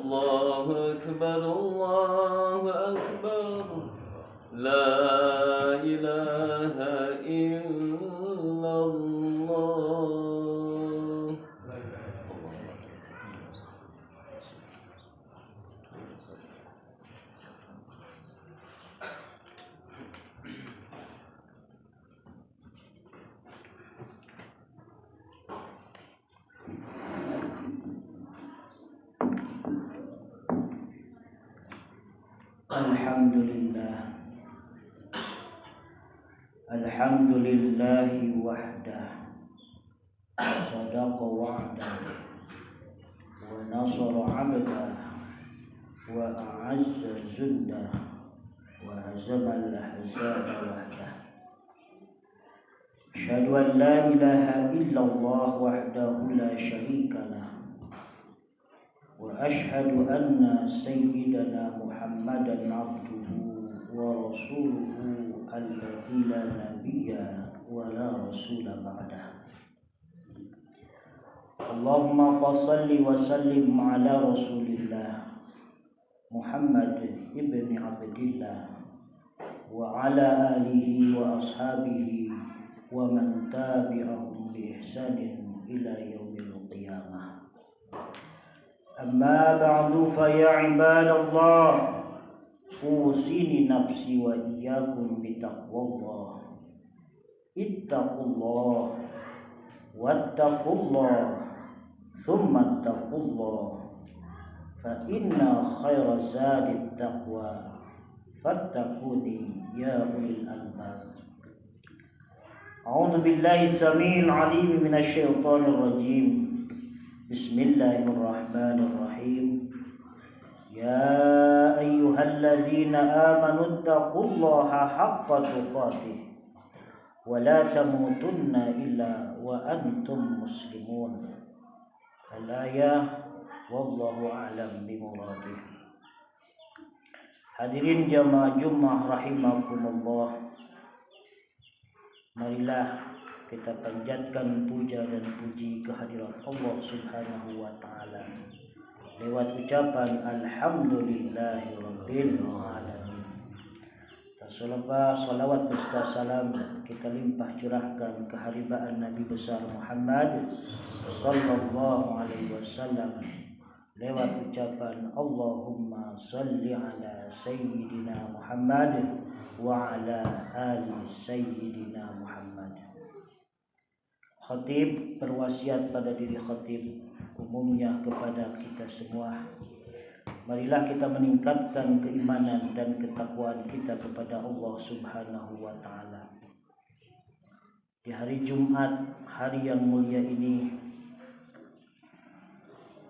الله أكبر الله أكبر لا إله إلا الله. Alhamdulillahi wahdah sadaqa wa'dah wa nasara 'abdah wa a'azza jundah wa hazama al-ahzaba wahdah. Asyhadu an la ilaha illallah wahdahu la syarika lah wa asyhadu anna sayyidana Muhammadan abduhu wa rasuluhu alladzi la nabiyya wa la rasula ba'dah. Allahumma fassalli wa sallim ala rasulillah Muhammad ibn Abdillah wa ala alihi wa ashabihi wa man tabi'ahum bi ihsanin ila yaumil qiyamah. Amma ba'du fa ya ibadallah usini nafsi wa iyyakum bitaqwallah. Ittaqullah wattaqullah thumma ittaqullah fa inna khaira zadit taqwa fattaquni ya ulil albab. A'udzu billahi samil alim minasy syaithanir rajim. Bismillahirrahmanirrahim. Ya ayyuhalladzina amanu taqullaha haqqa tuqatih wa la tamutunna illa wa antum muslimun. Al-ayah wallahu a'lam bimuradih. Hadirin jamaah Jummah rahimakumullah. Marilah kita panjatkan puja dan puji kehadirat Allah Subhanahu wa taala lewat ucapan alhamdulillahirabbil alamin. Salawat beserta salam kita limpah curahkan keharibaan Nabi besar Muhammad sallallahu alaihi wasallam lewat ucapan Allahumma salli ala sayyidina Muhammad wa ala ali sayyidina Muhammad. Khatib berwasiat pada diri khatib, umumnya kepada kita semua. Marilah kita meningkatkan keimanan dan ketakwaan kita kepada Allah Subhanahu wa taala. Di hari Jumat, hari yang mulia ini,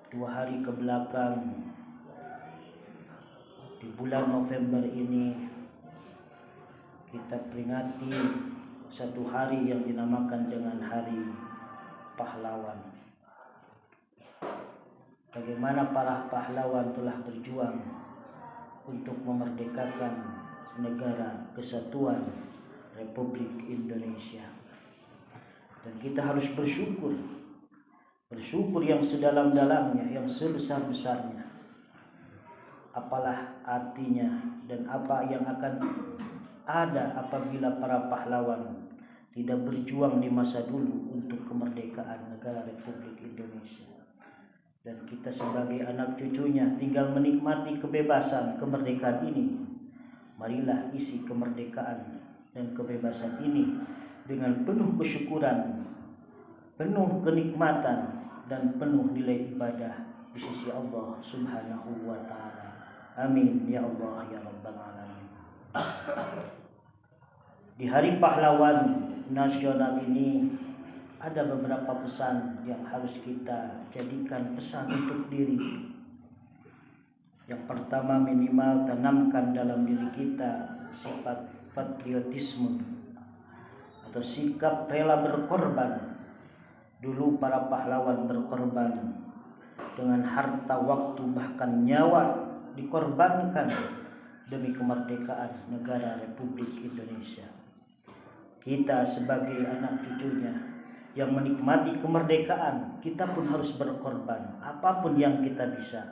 2 hari ke belakang di bulan November ini, kita peringati satu hari yang dinamakan dengan Hari Pahlawan. Bagaimana para pahlawan telah berjuang untuk memerdekakan negara kesatuan Republik Indonesia. Dan kita harus bersyukur yang sedalam-dalamnya, yang sebesar-besarnya. Apalah artinya dan apa yang akan ada apabila para pahlawan tidak berjuang di masa dulu untuk kemerdekaan negara Republik Indonesia. Dan kita sebagai anak cucunya tinggal menikmati kebebasan kemerdekaan ini. Marilah isi kemerdekaan dan kebebasan ini dengan penuh kesyukuran, penuh kenikmatan, dan penuh nilai ibadah di sisi Allah Subhanahu wa taala. Amin ya Allah ya rabbal alamin. Di Hari Pahlawan Nasional ini ada beberapa pesan yang harus kita jadikan pesan untuk diri. Yang pertama, minimal tanamkan dalam diri kita sifat patriotisme atau sikap rela berkorban. Dulu para pahlawan berkorban dengan harta, waktu, bahkan nyawa dikorbankan demi kemerdekaan negara Republik Indonesia. Kita sebagai anak cucunya yang menikmati kemerdekaan, kita pun harus berkorban apapun yang kita bisa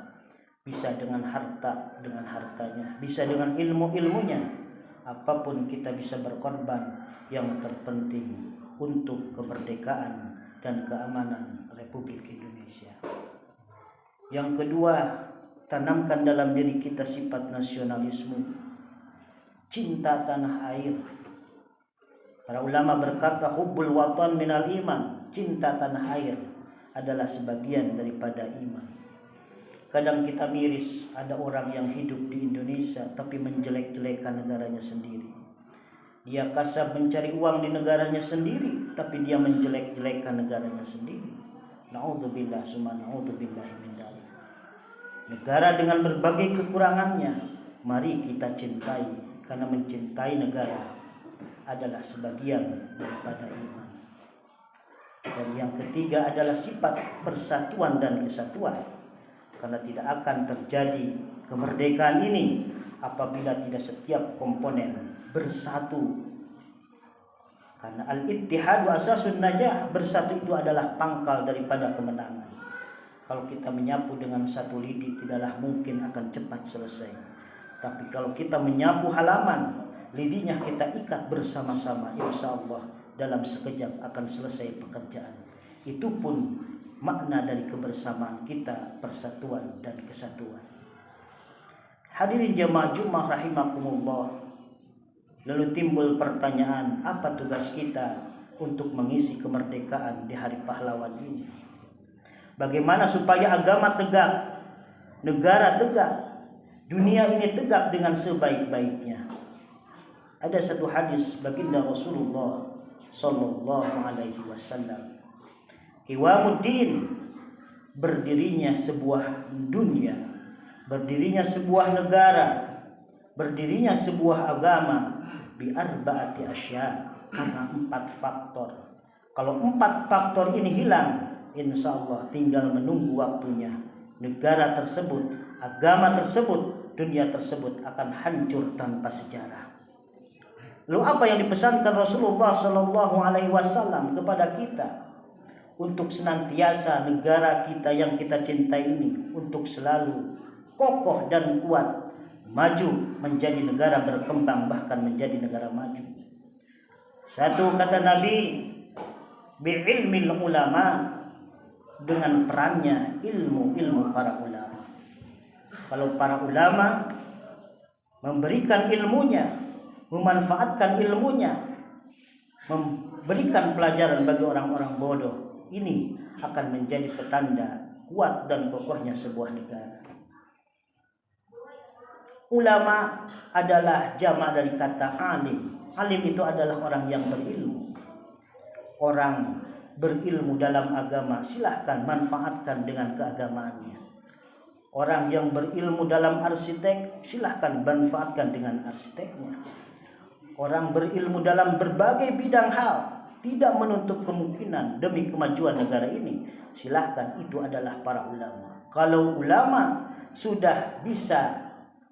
bisa dengan harta, dengan hartanya, bisa dengan ilmunya. Apapun kita bisa berkorban, yang terpenting untuk kemerdekaan dan keamanan Republik Indonesia. Yang kedua, tanamkan dalam diri kita sifat nasionalisme, cinta tanah air. Para ulama berkata, hubbul watan minal iman, cinta tanah air adalah sebagian daripada iman. Kadang kita miris, ada orang yang hidup di Indonesia tapi menjelek-jelekan negaranya sendiri. Dia kasab mencari uang di negaranya sendiri, tapi dia menjelek-jelekan negaranya sendiri. Na'udzubillah summa na'udzubillah min dzalik. Negara dengan berbagai kekurangannya, mari kita cintai, karena mencintai negara adalah sebagian daripada iman. Dan yang ketiga adalah sifat persatuan dan kesatuan, karena tidak akan terjadi kemerdekaan ini apabila tidak setiap komponen bersatu. Karena al-ittihad wa asasun najah, bersatu itu adalah pangkal daripada kemenangan. Kalau kita menyapu dengan satu lidi, tidaklah mungkin akan cepat selesai. Tapi kalau kita menyapu halaman, lidinya kita ikat bersama-sama, insya Allah dalam sekejap akan selesai pekerjaan. Itu pun makna dari kebersamaan kita, persatuan dan kesatuan. Hadirin jamaah Jumat rahimakumullah. Lalu timbul pertanyaan, apa tugas kita untuk mengisi kemerdekaan di Hari Pahlawan ini? Bagaimana supaya agama tegak, negara tegak, dunia ini tegak dengan sebaik-baiknya? Ada satu hadis baginda Rasulullah sallallahu alaihi wasallam, qiwamuddin, berdirinya sebuah dunia, berdirinya sebuah negara, berdirinya sebuah agama bi arba'ati asya, karena 4 faktor. Kalau 4 faktor ini hilang, insya Allah tinggal menunggu waktunya. Negara tersebut, agama tersebut, dunia tersebut akan hancur tanpa sejarah. Lalu apa yang dipesankan Rasulullah Sallallahu Alaihi Wasallam kepada kita? Untuk senantiasa negara kita yang kita cintai ini untuk selalu kokoh dan kuat, maju menjadi negara berkembang, bahkan menjadi negara maju. Satu kata Nabi, bi'ilmil ulama, dengan perannya ilmu para ulama. Kalau para ulama memberikan ilmunya, memanfaatkan ilmunya, memberikan pelajaran bagi orang-orang bodoh, ini akan menjadi petanda kuat dan kokohnya sebuah negara. Ulama adalah jamak dari kata alim. Alim itu adalah orang yang berilmu. Orang berilmu dalam agama, silahkan manfaatkan dengan keagamaannya. Orang yang berilmu dalam arsitek, silahkan manfaatkan dengan arsiteknya. Orang berilmu dalam berbagai bidang hal, tidak menutup kemungkinan demi kemajuan negara ini, silahkan, itu adalah para ulama. Kalau ulama sudah bisa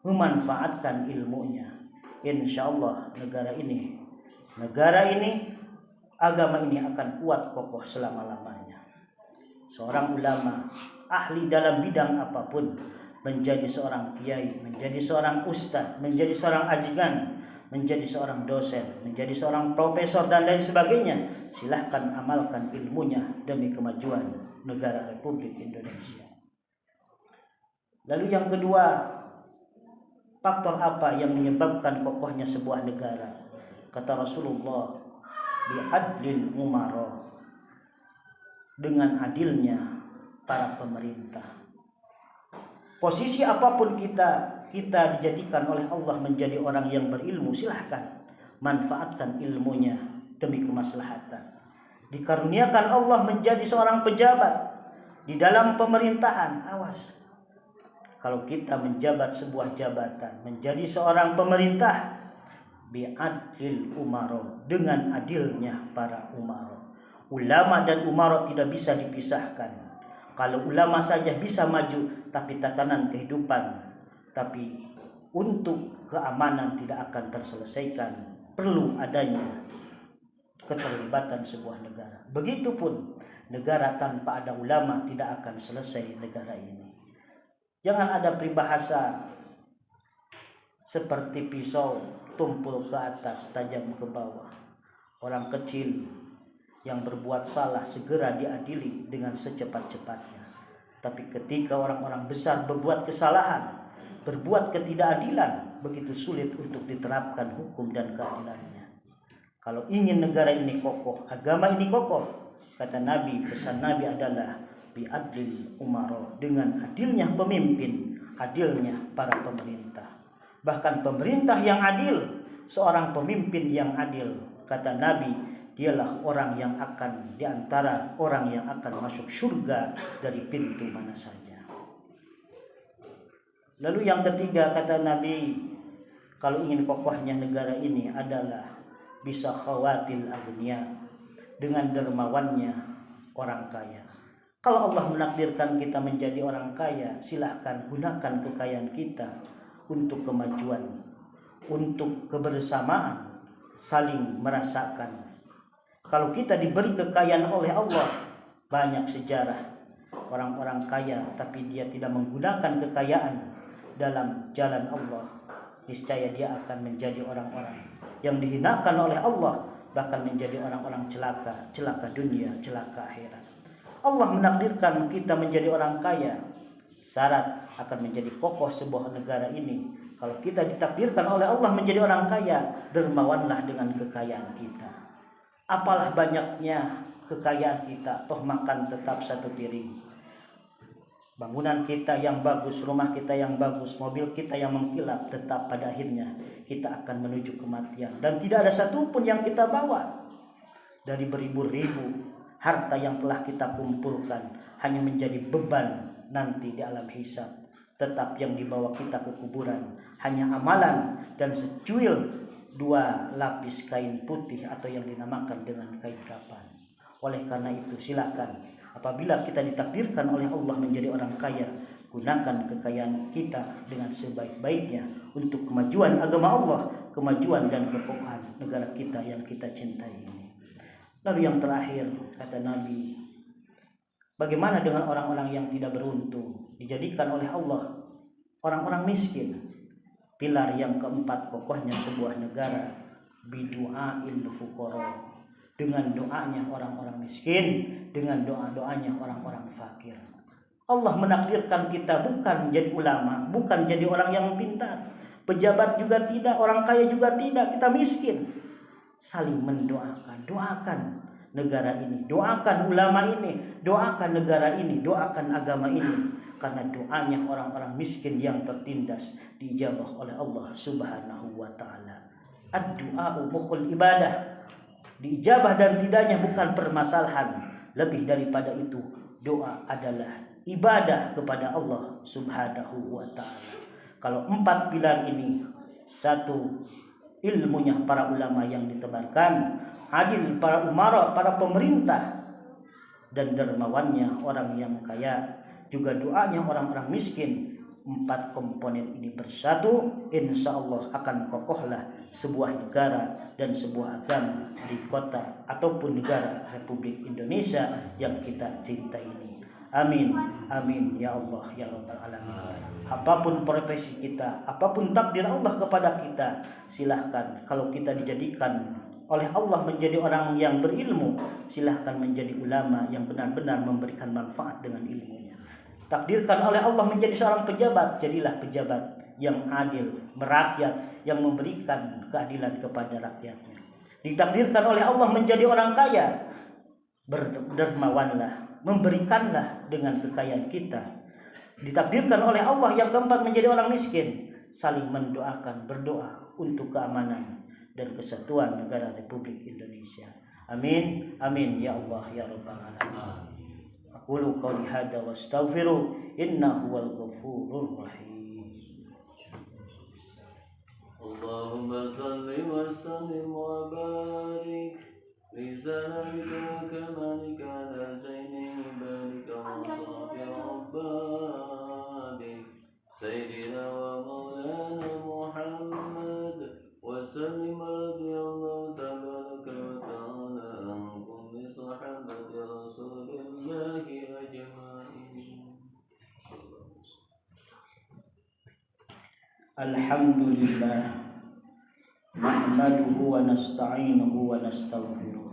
memanfaatkan ilmunya, insya Allah negara ini, agama ini akan kuat kokoh selama-lamanya. Seorang ulama, ahli dalam bidang apapun, menjadi seorang kiai, menjadi seorang ustaz, menjadi seorang ajian, menjadi seorang dosen, menjadi seorang profesor dan lain sebagainya, silahkan amalkan ilmunya demi kemajuan negara Republik Indonesia. Lalu yang kedua, faktor apa yang menyebabkan kokohnya sebuah negara? Kata Rasulullah, bi'adlil umara, dengan adilnya para pemerintah. Posisi apapun kita dijadikan oleh Allah menjadi orang yang berilmu, silahkan manfaatkan ilmunya demi kemaslahatan. Dikaruniakan Allah menjadi seorang pejabat di dalam pemerintahan, awas. Kalau kita menjabat sebuah jabatan, menjadi seorang pemerintah, bi'adlil umara, dengan adilnya para umara. Ulama dan umara tidak bisa dipisahkan. Kalau ulama saja bisa maju, tapi tatanan kehidupan, tapi untuk keamanan tidak akan terselesaikan. Perlu adanya keterlibatan sebuah negara. Begitupun negara tanpa ada ulama tidak akan selesai negara ini. Jangan ada peribahasa seperti pisau tumpul ke atas, tajam ke bawah. Orang kecil yang berbuat salah segera diadili dengan secepat-cepatnya. Tapi ketika orang-orang besar berbuat kesalahan, berbuat ketidakadilan, begitu sulit untuk diterapkan hukum dan keadilannya. Kalau ingin negara ini kokoh, agama ini kokoh, kata Nabi, pesan Nabi adalah bi'adlil umaro, dengan adilnya pemimpin, adilnya para pemerintah. Bahkan pemerintah yang adil, seorang pemimpin yang adil, kata Nabi, dialah orang yang akan diantara orang yang akan masuk surga dari pintu mana saja. Lalu yang ketiga, kata Nabi, kalau ingin kokohnya negara ini adalah bisa khawatil agniya, dengan dermawannya orang kaya. Kalau Allah menakdirkan kita menjadi orang kaya, silahkan gunakan kekayaan kita untuk kemajuan, untuk kebersamaan, saling merasakan. Kalau kita diberi kekayaan oleh Allah, banyak sejarah orang-orang kaya tapi dia tidak menggunakan kekayaan dalam jalan Allah, niscaya dia akan menjadi orang-orang yang dihinakan oleh Allah, bahkan menjadi orang-orang celaka dunia, celaka akhirat. Allah menakdirkan kita menjadi orang kaya, syarat akan menjadi kokoh sebuah negara ini. Kalau kita ditakdirkan oleh Allah menjadi orang kaya, dermawanlah dengan kekayaan kita. Apalah banyaknya kekayaan kita, toh makan tetap satu piring. Bangunan kita yang bagus, rumah kita yang bagus, mobil kita yang mengkilap, tetap pada akhirnya kita akan menuju kematian. Dan tidak ada satupun yang kita bawa dari beribu-ribu harta yang telah kita kumpulkan hanya menjadi beban nanti di alam hisab. Tetap yang dibawa kita ke kuburan hanya amalan dan secuil 2 lapis kain putih atau yang dinamakan dengan kain kafan. Oleh karena itu silakan, apabila kita ditakdirkan oleh Allah menjadi orang kaya, gunakan kekayaan kita dengan sebaik-baiknya untuk kemajuan agama Allah, kemajuan dan kekokohan negara kita yang kita cintai ini. Lalu yang terakhir, kata Nabi, bagaimana dengan orang-orang yang tidak beruntung, dijadikan oleh Allah orang-orang miskin? Pilar yang keempat kokohnya sebuah negara, bidu'ail fuqara, dengan doanya orang-orang miskin, dengan doa-doanya orang-orang fakir. Allah menakdirkan kita bukan jadi ulama, bukan jadi orang yang pintar, pejabat juga tidak, orang kaya juga tidak, kita miskin. Saling mendoakan, doakan negara ini, doakan ulama ini, doakan negara ini, doakan agama ini, karena doanya orang-orang miskin yang tertindas diijabah oleh Allah Subhanahu wa taala. Ad-du'a mukhul ibadah, diijabah dan tidaknya bukan permasalahan. Lebih daripada itu, doa adalah ibadah kepada Allah Subhanahu wa taala. Kalau 4 pilar ini, 1, ilmunya para ulama yang ditebarkan, adil para umara, para pemerintah, dan dermawannya orang yang kaya, juga doanya orang-orang miskin. 4 komponen ini bersatu, insya Allah akan kokohlah sebuah negara dan sebuah agama di kota ataupun negara Republik Indonesia yang kita cintai ini. Amin, amin ya Allah ya Rabbal Alamin. Apapun profesi kita, apapun takdir Allah kepada kita, silahkan. Kalau kita dijadikan oleh Allah menjadi orang yang berilmu, silahkan menjadi ulama yang benar-benar memberikan manfaat dengan ilmunya. Takdirkan oleh Allah menjadi seorang pejabat, jadilah pejabat yang adil, merakyat, yang memberikan keadilan kepada rakyatnya. Ditakdirkan oleh Allah menjadi orang kaya, berdermawanlah, memberikanlah dengan kekayaan kita. Ditakdirkan oleh Allah yang keempat menjadi orang miskin, saling mendoakan, berdoa untuk keamanan dan kesatuan negara Republik Indonesia. Amin, amin ya Allah ya Rabbal Alamin. Aqulu qawli hadza wa astaghfiru innahu wal ghafurur rahim. Allahumma salli wa sallim wa barik li zalika kamalika ala sayyidina barika wa safi abadi sayyidina wa maulana Muhammad wa sallim radiyallahu tabaraka wa ta'ala an kulli sahabati rasulillahi ajma'in. Alhamdulillah nahmaduhu wa nasta'inuhu wa nastaghfiruh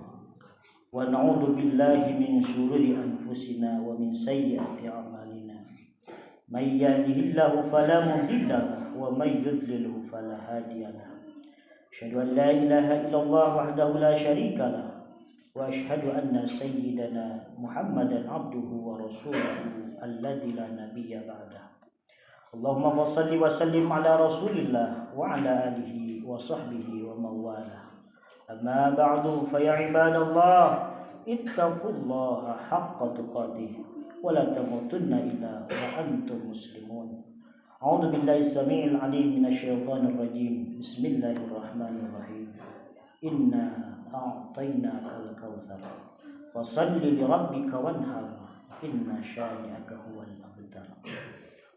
wa na'udzu billahi min shururi anfusina wa min sayyiati a'malina. May yahdihillahu fala mudilla lahu wa may yudlilhu fala hadiya lahu. Asyhadu an la ilaha illallah wahdahu la syarika lahu wa asyhadu anna sayyidana Muhammadan abduhu wa rasuluhu alladzi la nabiyya ba'dahu. Allahumma shalli wa sallim ala Rasulillah wa ala alihi wa sahbihi wa mawalah. Amma ba'du fa ya ibadallah ittaqullaha haqqa tuqatih wa la tamutunna illa wa antum muslimun. A'udzu billahi samii'il 'aliim minasy syaithaanir rajiim. Bismillahirrahmanirrahim. Inna a'tainakal kautsar fashalli li rabbika wanhar inna syani'aka huwal abtar.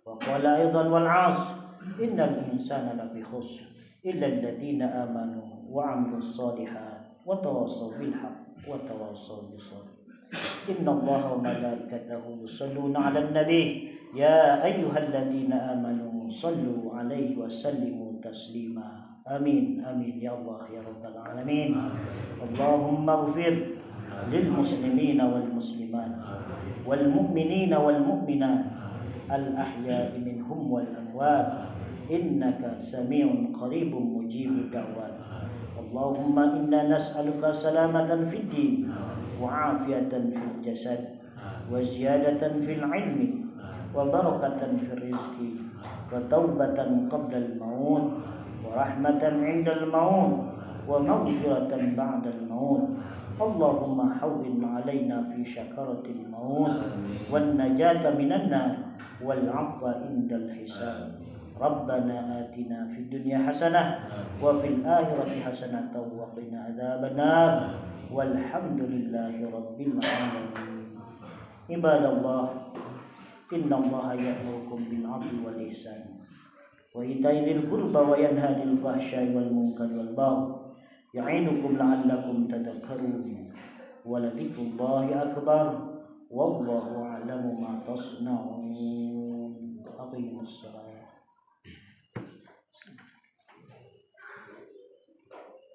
Wa qala aidan wal 'asr innal insana lafi khusr illa alladziina aamanu wa 'amilus shalihaat wa tawassaw bil haqq wa tawassaw bis sabr. Innallaha wa malaikatahu yusholluna 'alan nabiy ya ayyuhalladziina aamanu shallu 'alaihi wa sallimu taslima. Amin amin ya Allah ya rabbal alamin. Allahumma ighfir lil muslimina wal muslimat wal mu'minina wal mu'minat al-ahya'i minhum wal amwat innaka sami'un qaribun mujibud da'wat. Allahumma inna nas'aluka salamatan fid din wa 'afiyatan fil jasad wa ziyadatan fil 'ilmi wa barakatan fil rizqi wa taubatan qabla al-maut wa rahmatan 'inda al-maut wa maghfiratan ba'da al-maut. Allahumma hawwin 'alaina fi syakaratil maut wan najata minan nar wal 'afwa indal hisab. Rabbana atina fid dunya hasanah wa fil akhirati hasanah wa qina adzabannar. Walhamdulillahi rabbil alamin. Ibadallah, innallaha ya'murukum bil 'adli wal ihsan wa ita'i dzil qurba wa yanha 'anil fahsya'i wal munkari wal baghi ya'idukum la'allakum tadhakkarun. Wa la dzikrullahi akbar wallahu a'lamu ma tasna'un. Aqimus shalah.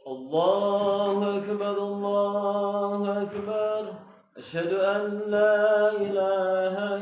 Allahu akbar, Allahu akbar. Asyhadu an la ilaha